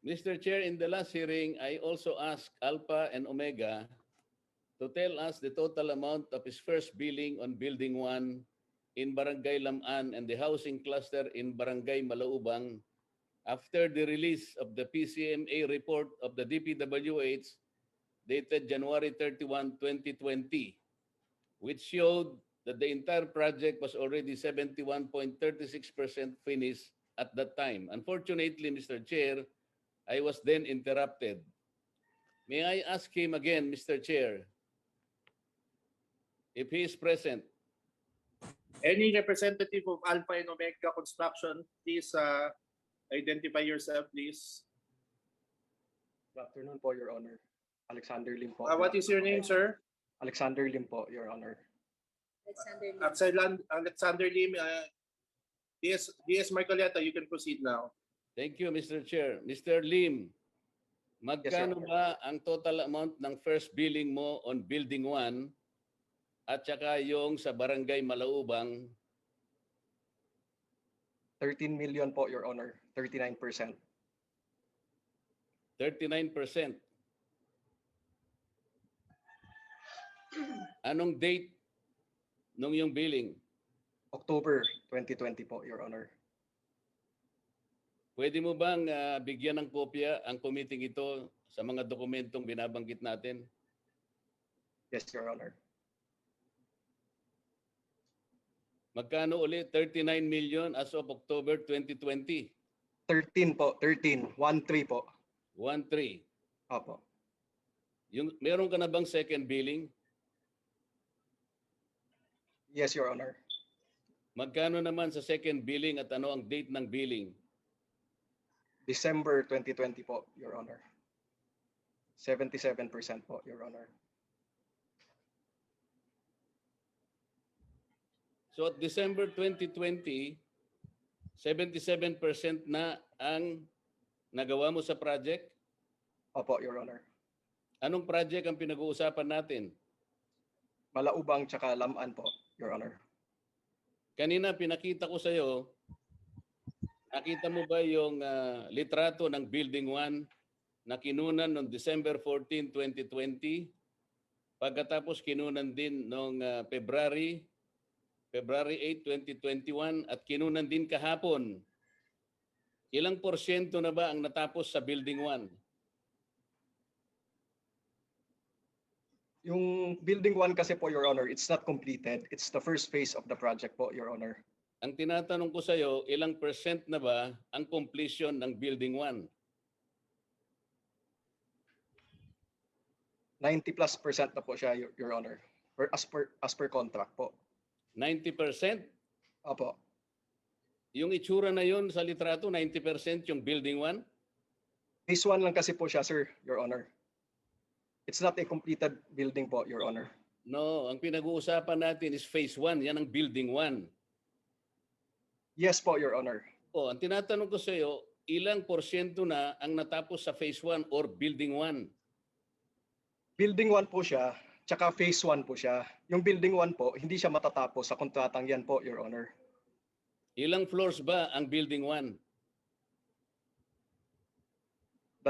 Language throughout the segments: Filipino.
Mr. Chair, in the last hearing, I also asked Alpha and Omega to tell us the total amount of his first billing on Building 1 in Barangay Lam-An and the housing cluster in Barangay Malaubang after the release of the PCMA report of the DPWH dated January 31, 2020, which showed that the entire project was already 71.36% finished at that time. Unfortunately, Mr. Chair, I was then interrupted. May I ask him again, Mr. Chair, if he is present? Any representative of Alpha and Omega Construction, please identify yourself, please. Good afternoon po, Your Honor. Alexander Lim po. What is your name, sir? Alexander Lim po, Your Honor. Alexander Lim. DS Marcoleta, you can proceed now. Thank you, Mr. Chair. Mr. Lim, magkano ba ang total amount ng first billing mo on Building 1 at saka yung sa Barangay Malaubang? 13 million po, Your Honor. 39%. 39%. Anong date nung yung billing? October 2020 po, Your Honor. Pwede mo bang bigyan ng kopya ang committee ito sa mga dokumentong binabanggit natin? Yes, Your Honor. Magkano ulit? 39 million as of October 2020. 13 po, 13. 1-3 po. 1-3. Opo. Meron ka na bang second billing? Yes, Your Honor. Magkano naman sa second billing at ano ang date ng billing? December 2020 po, Your Honor. 77% po, Your Honor. So at December 2020, 77% na ang nagawa mo sa project? Opo, Your Honor. Anong project ang pinag-uusapan natin? Malaubang tsaka Lam-An po, Your Honor. Kanina pinakita ko sa iyo, nakita mo ba yung litrato ng Building 1 na kinunan noong December 14, 2020? Pagkatapos kinunan din noong February 8, 2021 at kinunan din kahapon. Ilang porsyento na ba ang natapos sa Building 1? Yung Building 1 kasi po, Your Honor, it's not completed. It's the first phase of the project po, Your Honor. Ang tinatanong ko sa iyo, ilang percent na ba ang completion ng Building 1? 90+% na po siya, Your Honor. As per contract po. 90%? Opo. Yung itsura na yun sa litrato, 90% yung Building 1? Phase 1 lang kasi po siya, sir, Your Honor. It's not a completed building po, Your Honor. No, ang pinag-uusapan natin is Phase 1. Yan ang Building 1. Yes po, Your Honor. O, ang tinatanong ko sa iyo, ilang porsyento na ang natapos sa Phase 1 or Building 1? Building 1 po siya, tsaka Phase 1 po siya. Yung Building 1 po, hindi siya matatapos sa kontratang yan po, Your Honor. Ilang floors ba ang Building 1?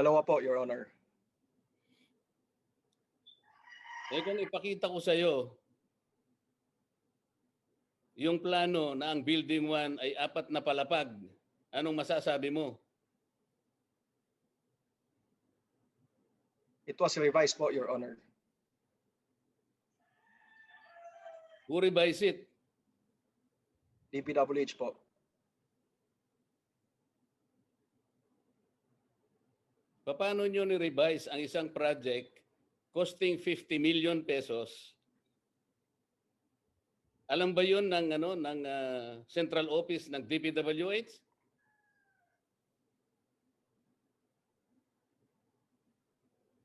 2 po, Your Honor. Eh kung ipakita ko sa iyo, yung plano na ang Building 1 ay 4 na palapag, anong masasabi mo? It was revised po, Your Honor. Who revised it? DPWH po. Paano nyo ni-revise ang isang project costing 50 million pesos? Alam ba yun ng, Central Office ng DPWH?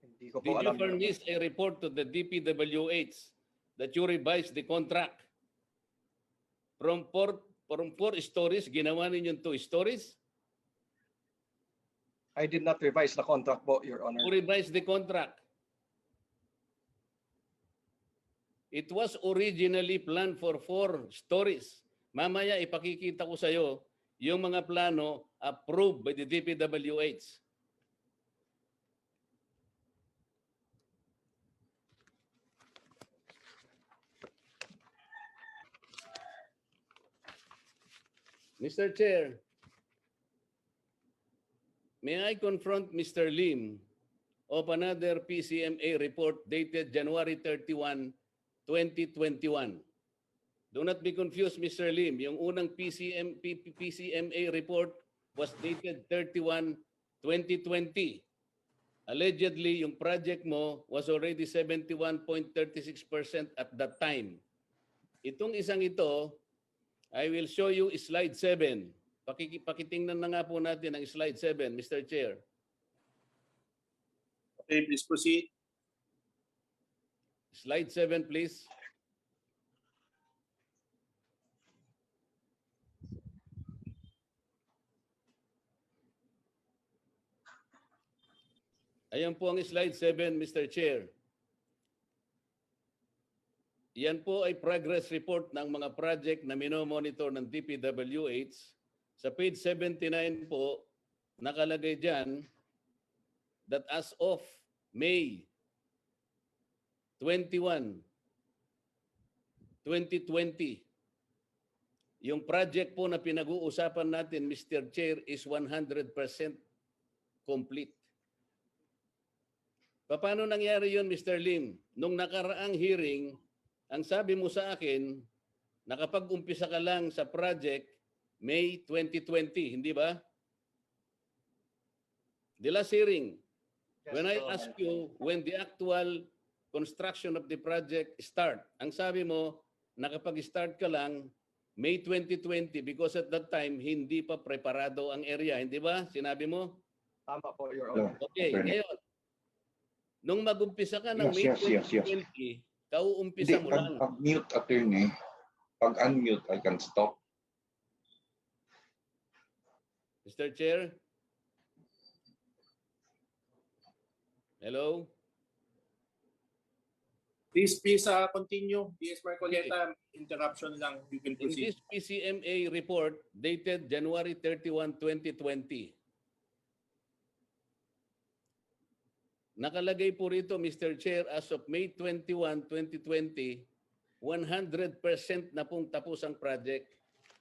Hindi ko po Did you alam. furnish a report to the DPWH that you revised the contract? From four stories, ginawa ninyong 2 stories? I did not revise the contract po, Your Honor. Who revised the contract? It was originally planned for 4 stories. Mamaya ipakikita ko sa iyo yung mga plano approved by the DPWH. Mr. Chair, may I confront Mr. Lim of another PCMA report dated January 31, 2021. Do not be confused, Mr. Lim. Yung unang PCMA report was dated 31, 2020. Allegedly, yung project mo was already 71.36% at that time. Itong isang ito, I will show you slide 7. Pakitingnan na nga po natin ang slide 7, Mr. Chair. Okay, please proceed. Slide 7, please. Ayan po ang slide 7, Mr. Chair. Yan po ay progress report ng mga project na minomonitor ng DPWH. Sa page 79 po, nakalagay dyan that as of May 21, 2020, yung project po na pinag-uusapan natin, Mr. Chair, is 100% complete. Paano nangyari yun, Mr. Lim? Nung nakaraang hearing, ang sabi mo sa akin, nakapag-umpisa ka lang sa project May 2020, hindi ba? The last hearing, when I asked you when the actual construction of the project start, ang sabi mo, nakapag-start ka lang May 2020 because at that time, hindi pa preparado ang area, hindi ba? Sinabi mo? Tama po, Your Honor. Okay, ngayon, nung mag-umpisa ka ng May 2020, kauumpisa mo lang. Pag-mute, attorney, pag-unmute, I can stop. Mr. Chair? Hello? Please continue. DS Marcoleta, interruption lang. You can In proceed. this PCMA report dated January 31, 2020, nakalagay po rito, Mr. Chair, as of May 21, 2020, 100% na pong tapos ang project.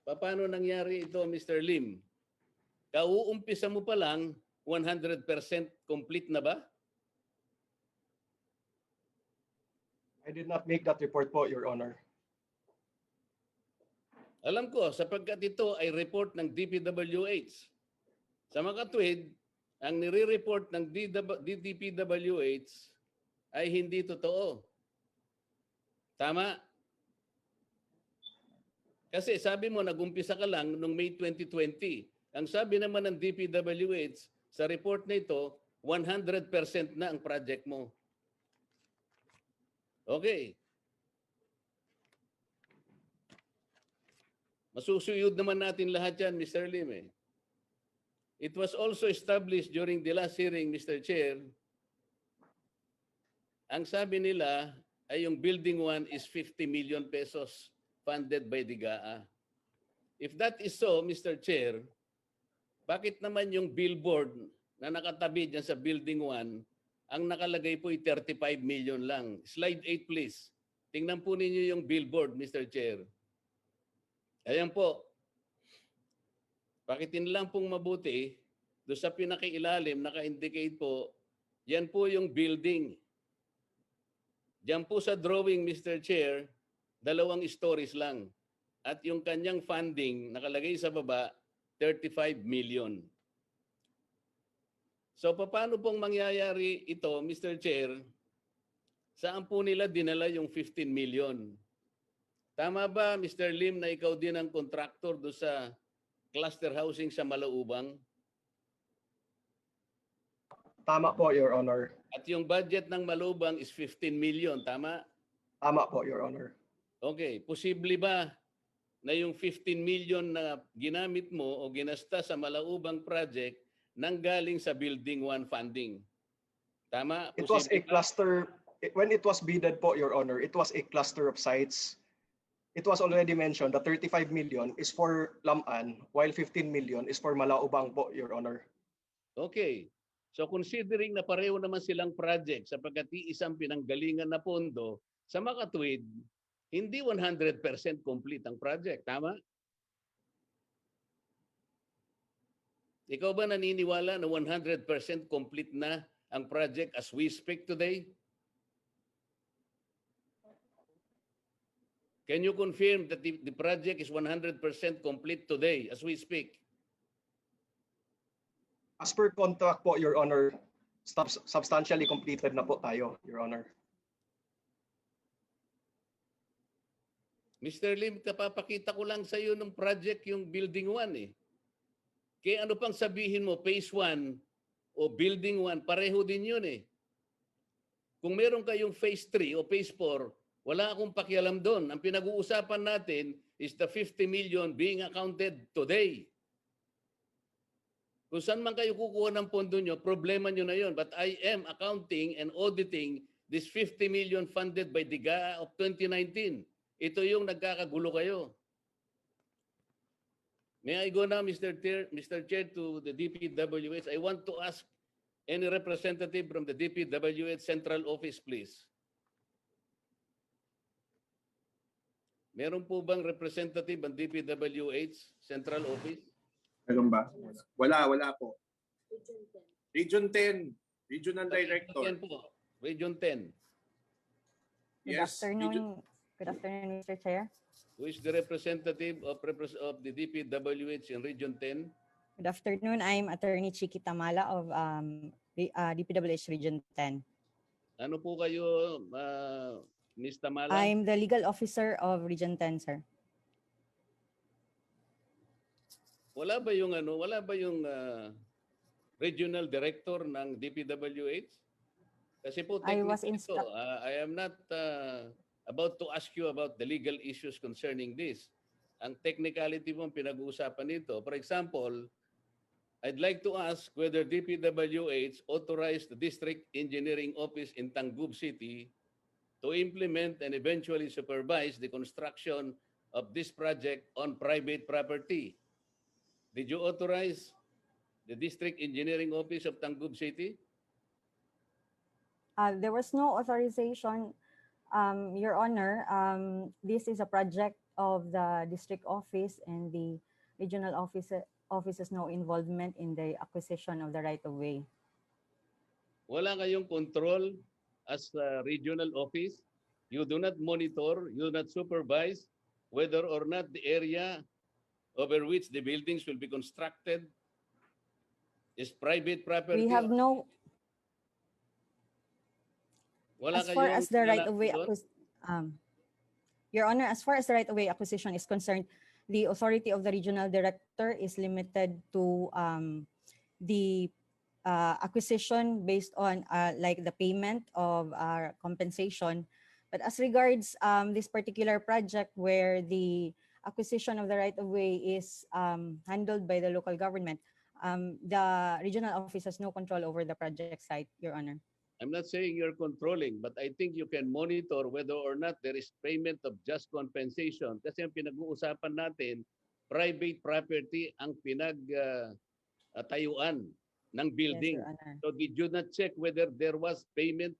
Paano nangyari ito, Mr. Lim? Kauumpisa mo pa lang, 100% complete na ba? I did not make that report po, Your Honor. Alam ko, sapagkat ito ay report ng DPWH. Sa makatwid, ang nire-report ng DPWH ay hindi totoo. Tama? Kasi sabi mo, nag-umpisa ka lang noong May 2020. Ang sabi naman ng DPWH, sa report na ito, 100% na ang project mo. Okay. Masusuyod naman natin lahat yan, Mr. Lim. It was also established during the last hearing, Mr. Chair. Ang sabi nila ay yung Building 1 is 50 million pesos funded by the GAA. If that is so, Mr. Chair, bakit naman yung billboard na nakatabi dyan sa Building 1, ang nakalagay po ay 35 million lang? Slide 8, please. Tingnan po ninyo yung billboard, Mr. Chair. Ayan po. Pakitin lang pong mabuti, doon sa pinakailalim, naka-indicate po, yan po yung building. Diyan po sa drawing, Mr. Chair, 2 stories lang. At yung kanyang funding, nakalagay sa baba, 35 million. So paano pong mangyayari ito, Mr. Chair? Saan po nila dinala yung 15 million? Tama ba, Mr. Lim, na ikaw din ang contractor do sa cluster housing sa Malaubang? Tama po, Your Honor. At yung budget ng Malaubang is 15 million, tama? Tama po, Your Honor. Okay, posible ba na yung 15 million na ginamit mo o ginasta sa Malaubang project nanggaling sa Building 1 funding? Tama? It was a Posible ba? cluster, when it was bidded po, Your Honor, it was a cluster of sites. It was already mentioned that 35 million is for Lam-An, while 15 million is for Malaubang po, Your Honor. Okay. So considering na pareho naman silang project sapagkat isang pinanggalingan na pondo, sa makatwid, hindi 100% complete ang project. Tama? Ikaw ba naniniwala na 100% complete na ang project as we speak today? Can you confirm that the project is 100% complete today as we speak? As per contract po, Your Honor, substantially completed na po tayo, Your Honor. Mr. Lim, kapapakita ko lang sa iyo ng project yung Building 1 eh. Kaya ano pang sabihin mo, Phase 1 o Building 1, pareho din yun eh. Kung meron kayong Phase 3 o Phase 4, wala akong pakialam doon. Ang pinag-uusapan natin is the 50 million being accounted today. Kung saan man kayo kukuha ng pondo nyo, problema nyo na yun. But I am accounting and auditing this 50 million funded by the GAA of 2019. Ito yung nagkakagulo kayo. May I go now, Mr. Chair, to the DPWH? I want to ask any representative from the DPWH Central Office, please. Meron po bang representative ang DPWH Central Office? Meron ba? Wala po. Region 10. Regional Director. Yan po. Region 10. Good Yes. afternoon. Good afternoon, Mr. Chair. Who is the representative of the DPWH in Region 10? Good afternoon. I'm Attorney Chiki Tamala of DPWH Region 10. Ano po kayo, Ms. Tamala? I'm the legal officer of Region 10, sir. Wala ba yung regional director ng DPWH? Kasi po I was technically I am not about to ask you about the legal issues concerning this. Ang technicality mo pinag-uusapan nito. For example, I'd like to ask whether DPWH authorized the District Engineering Office in Tangub City to implement and eventually supervise the construction of this project on private property. Did you authorize the District Engineering Office of Tangub City? There was no authorization, Your Honor. This is a project of the district office, and the regional office has no involvement in the acquisition of the right-of-way. Wala kayong control as a regional office? You do not monitor, you do not supervise whether or not the area over which the buildings will be constructed is private property? We have no... Wala As far kayong as the right-of-way doon? Your Honor, as far as the right-of-way acquisition is concerned, the authority of the regional director is limited to the acquisition based on like the payment of compensation. But as regards this particular project where the acquisition of the right-of-way is handled by the local government, the regional office has no control over the project site, Your Honor. I'm not saying you're controlling, but I think you can monitor whether or not there is payment of just compensation. Kasi ang pinag-uusapan natin, private property ang pinag-tayuan ng building. Yes, Your Honor. So did you not check whether there was payment,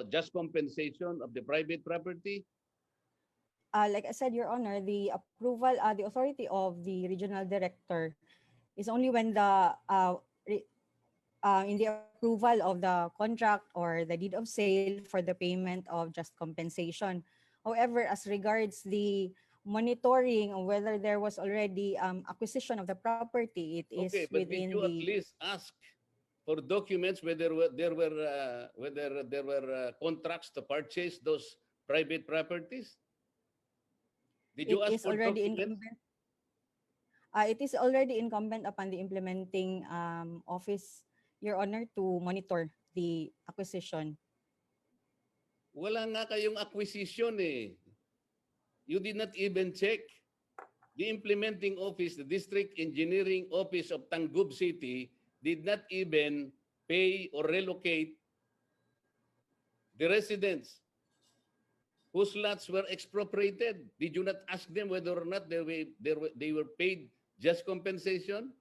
just compensation of the private property? Like I said, Your Honor, the approval, the authority of the regional director is only when the in the approval of the contract or the deed of sale for the payment of just compensation. However, as regards the monitoring of whether there was already acquisition of the property, it is Okay, but did within you at the... least ask for documents whether there were contracts to purchase those private properties? Did you It ask is for already documents? incumbent. It is already incumbent upon the implementing office, Your Honor, to monitor the acquisition. Wala nga kayong acquisition eh. You did not even check. The implementing office, the District Engineering Office of Tangub City, did not even pay or relocate the residents whose lots were expropriated. Did you not ask them whether or not they were paid just compensation?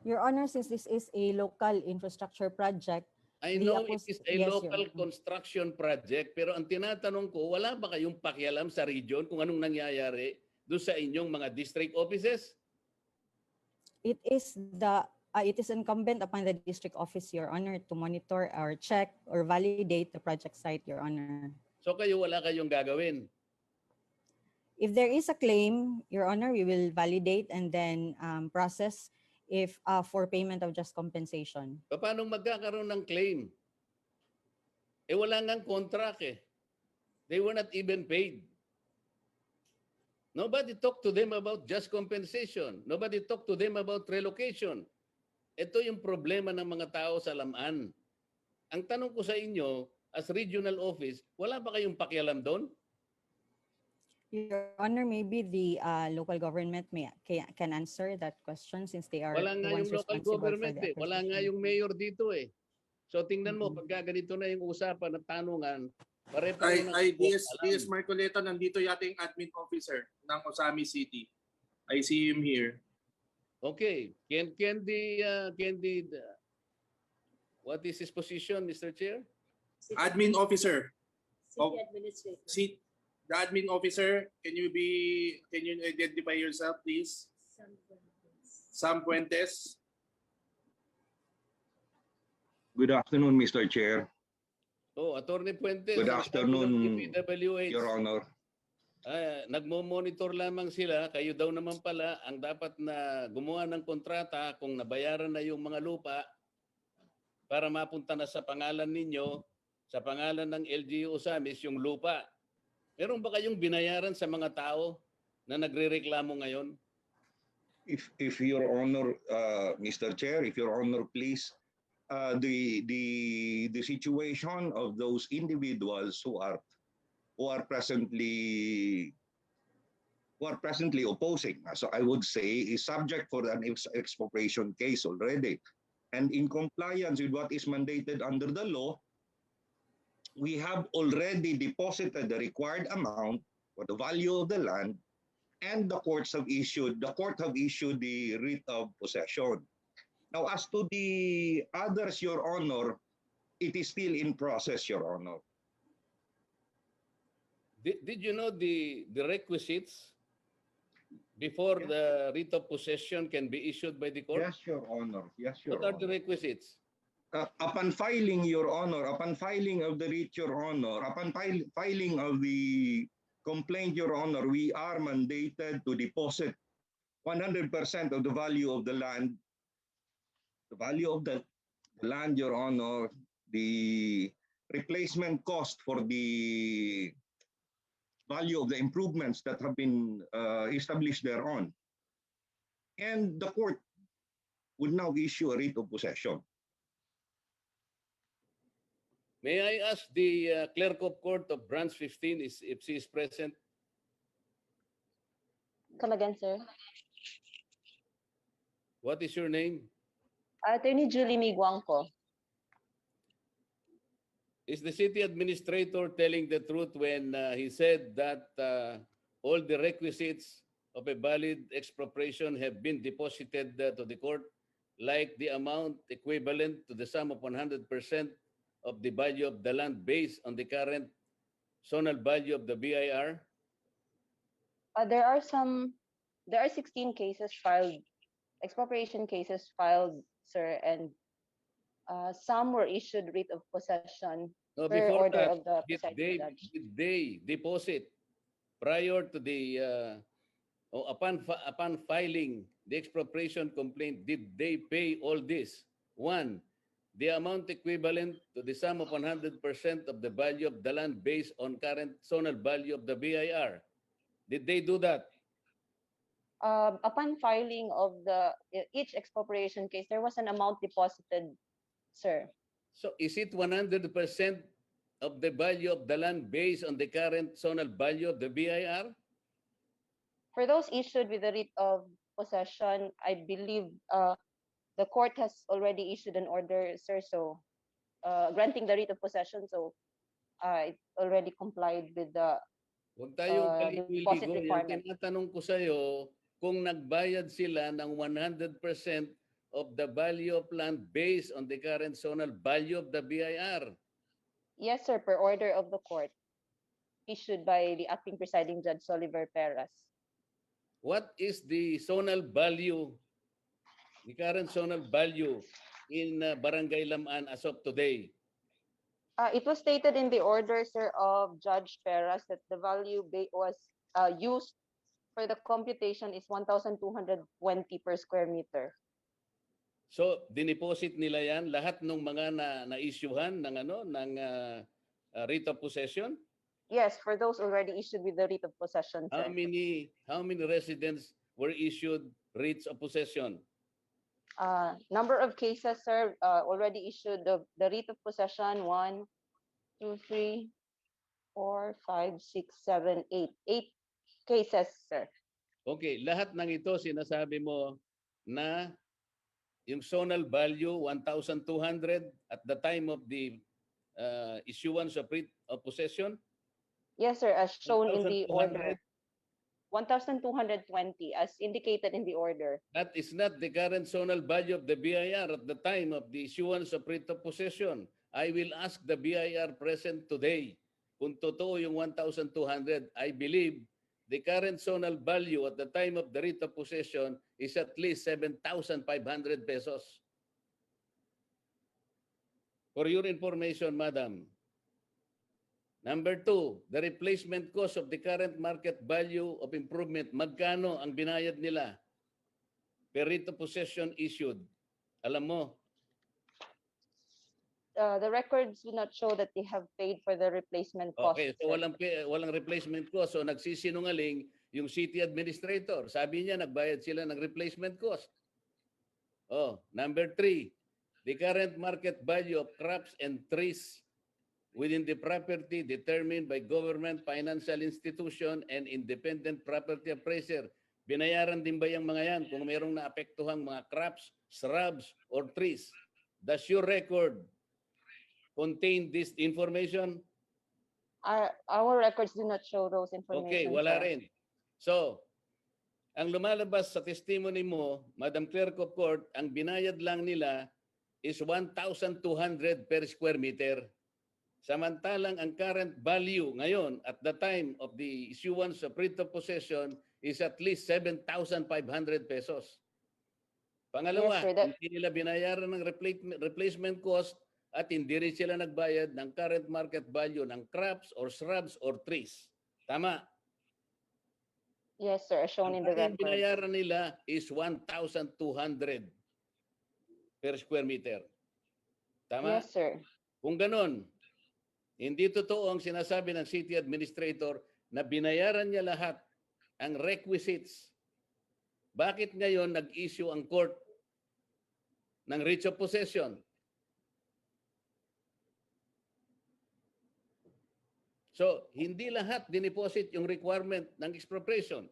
Your Honor, since this is a local infrastructure project, I know it is a local construction project, pero ang tinatanong ko, wala ba kayong pakialam sa region kung anong nangyayari doon sa inyong mga district offices? It is incumbent upon the district office, Your Honor, to monitor or check or validate the project site, Your Honor. So kayo wala kayong gagawin. If there is a claim, Your Honor, we will validate and then process if for payment of just compensation. Paano magkakaroon ng claim? Eh wala ngang contract eh. They were not even paid. Nobody talked to them about just compensation. Nobody talked to them about relocation. Ito yung problema ng mga tao sa Lam-An. Ang tanong ko sa inyo, as regional office, wala ba kayong pakialam doon? Your Honor, maybe the local government can answer that question since they are Wala the nga ones yung local responsible for government the eh. Wala nga acquisition. yung mayor dito eh. So tingnan mo, Mhm. pagka ganito na yung usapan at tanungan, pare-pareho ng DS Marcoleta, nandito yata yung admin officer ng Ozamiz City. I see him here. Okay. What is his position, Mr. Chair? Admin officer. City administrator. The admin officer, can you identify yourself, please? Sam Puentes. Good afternoon, Mr. Chair. Oh, Attorney Puentes. Good ang sabi ng afternoon, DPWH. Your Honor. Nagmo-monitor lamang sila, kayo daw naman pala ang dapat na gumawa ng kontrata kung nabayaran na yung mga lupa para mapunta na sa pangalan ninyo, sa pangalan ng LGU Ozamiz yung lupa. Meron ba kayong binayaran sa mga tao na nagrereklamo ngayon? If Your Honor, Mr. Chair, if Your Honor, please, the situation of those individuals who are presently opposing, so I would say, is subject for an expropriation case already. And in compliance with what is mandated under the law, we have already deposited the required amount for the value of the land, and the court have issued the writ of possession. Now, as to the others, Your Honor, it is still in process, Your Honor. Did you know the requisites before the writ of possession can be issued by the court? Yes, Your Honor. Yes, Your What are the Honor. requisites? Upon filing, Your Honor, upon filing of the writ, Your Honor, upon filing of the complaint, Your Honor, we are mandated to deposit 100% of the value of the land, Your Honor, the replacement cost for the value of the improvements that have been established thereon. And the court would now issue a writ of possession. May I ask the clerk of court of branch 15 if she is present? Come again, sir. What is your name? Attorney Julie Miguangco. Is the city administrator telling the truth when he said that all the requisites of a valid expropriation have been deposited to the court, like the amount equivalent to the sum of 100% of the value of the land based on the current zonal value of the BIR? There are 16 cases filed, expropriation cases filed, sir, and some were issued writ of possession No, per before order that, of the did presiding judge. they deposit prior to the upon filing the expropriation complaint? Did they pay all this? One, the amount equivalent to the sum of 100% of the value of the land based on current zonal value of the BIR. Did they do that? Upon filing of each expropriation case, there was an amount deposited, sir. So is it 100% of the value of the land based on the current zonal value of the BIR? For those issued with the writ of possession, I believe the court has already issued an order, sir, so granting the writ of possession, so it already complied with the Huwag tayong deposit paliligo. Yung requirement. tinatanong ko sa'yo, kung nagbayad sila ng 100% of the value of land based on the current zonal value of the BIR. Yes, sir, per order of the court issued by the acting presiding judge, Oliver Perez. What is the zonal value the current zonal value in Barangay Lam-An as of today? It was stated in the order, sir, of Judge Peras that the value was used for the computation is 1,220 per square meter. So, dineposit nila yan lahat ng mga na-issuehan ng writ of possession? Yes, for those already issued with the writ of possession, How sir. many residents were issued writs of possession? Number of cases, sir, already issued the writ of possession, 1, 2, 3, 4, 5, 6, 7, 8. 8 cases, sir. Okay, lahat ng ito sinasabi mo na yung zonal value 1,200 at the time of the issuance of writ of possession? Yes, sir, as shown in the 1,200? order. 1,220 as indicated in the order. That is not the current zonal value of the BIR at the time of the issuance of writ of possession. I will ask the BIR present today kung totoo yung 1,200. I believe the current zonal value at the time of the writ of possession is at least 7,500 pesos. For your information, Madam. Number 2, the replacement cost of the current market value of improvement. Magkano ang binayad nila per writ of possession issued? Alam mo? The records do not show that they have paid for the replacement cost. Okay, so walang replacement cost. So nagsisinungaling yung city administrator. Sabi niya nagbayad sila ng replacement cost. Oh, number 3, the current market value of crops and trees within the property determined by government, financial institution, and independent property appraiser. Binayaran din ba yung mga yan kung mayroong naapektuhang mga crops, shrubs, or trees? Does your record contain this information? Our records do not show those information. Okay, wala sir. rin. So, ang lumalabas sa testimony mo, Madam Clerk of Court, ang binayad lang nila is 1,200 per square meter. Samantalang ang current value ngayon at the time of the issuance of writ of possession is at least 7,500 pesos. Pangalawa, Yes, sir, hindi nila binayaran ng replacement cost at hindi rin sila nagbayad ng current market value ng crops or shrubs or trees. Tama? Yes, sir, as shown in the Ang record. binayaran nila is 1,200 per square meter. Tama? Yes, sir. Kung ganon, hindi totoo ang sinasabi ng city administrator na binayaran niya lahat ang requisites. Bakit ngayon nag-issue ang court ng writ of possession? So, hindi lahat dineposit yung requirement ng expropriation.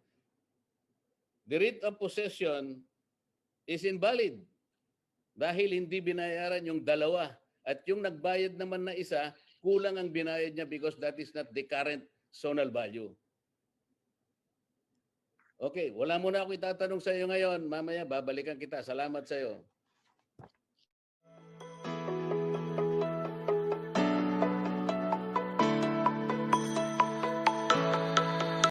The writ of possession is invalid dahil hindi binayaran yung dalawa at yung nagbayad naman na isa, kulang ang binayad niya because that is not the current zonal value. Okay, wala muna ako itatanong sa iyo ngayon. Mamaya babalikan kita. Salamat sa iyo.